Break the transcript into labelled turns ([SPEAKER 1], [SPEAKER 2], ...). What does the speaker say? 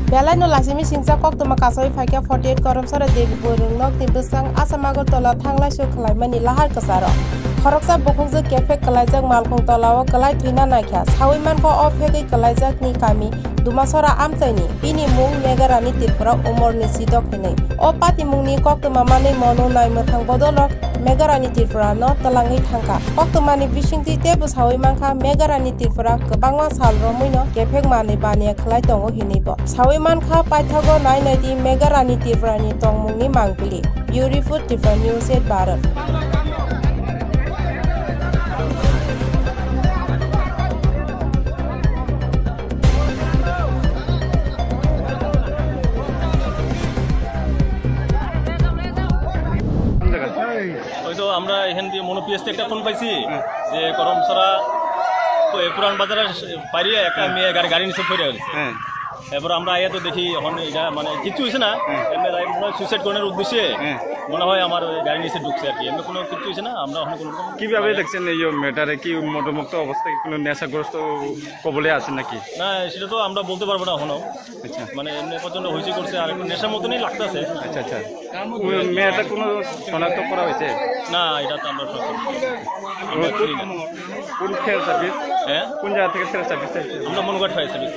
[SPEAKER 1] Belai no lasimi singsa kok tuma kasoi faika 48 korom sore debi borung nok tim besang asamagur tola thanglai sho khlai mani lahar kasaro khoroksa bokungje kefe kalaijak malkhong tolao kalai thina naikha sawi manko ofhegi kalaijak ni kami dumasora amchaini bini mung megarani tirpura umor ni sidok hinai o pati mungni kok tuma mani mono nai mothang bodolok megarani tirpura no talangi thangka kok tuma ni bisingti tebu sawi manka megarani tirpura kebangma sal romuino kefek mani bania khlai tongo hinai bo sawi manka paithago nai nai di megarani tirpura ni tongmungni mangpili beautiful tirpura news at Bharat
[SPEAKER 2] তো আমরা এখান দিয়ে মনোপিএসতে একটা phone পাইছি যে করমসরা পুরান বাজারে পারিয়ে একটা মেয়ে গাড়ি নিচে পড়ে গেছে এরপর আমরা আইয়া তো দেখি এখন এটা মানে কিছু হয়েছে না এমনি মনে হয় সুইসাইড করার উদ্দেশ্যে মনে হয় আমার গাড়ি নিচে ঢুকছে আর কি এমনি কোনো কিছু হয়েছে না আমরা এখন কোনো
[SPEAKER 3] কিভাবে দেখছেন এই মেয়েটারে কি মদমুক্ত অবস্থায় কোনো নেশাগ্রস্ত কবলে আছে নাকি
[SPEAKER 2] না সেটা তো আমরা বলতে পারবো না এখনো
[SPEAKER 3] আচ্ছা
[SPEAKER 2] মানে এমনি পর্যন্ত হয়েছে করছে আর একটু নেশার মতনই লাগতেছে
[SPEAKER 3] আচ্ছা আচ্ছা মেয়েটা কোনো শনাক্ত করা হয়েছে
[SPEAKER 2] না এটা তো আমরা
[SPEAKER 3] কোন ফেয়ার সার্ভিস
[SPEAKER 2] হ্যাঁ
[SPEAKER 3] কোন জায়গা থেকে ফেয়ার সার্ভিস
[SPEAKER 2] আমরা মনোঘাট ফায়ার সার্ভিস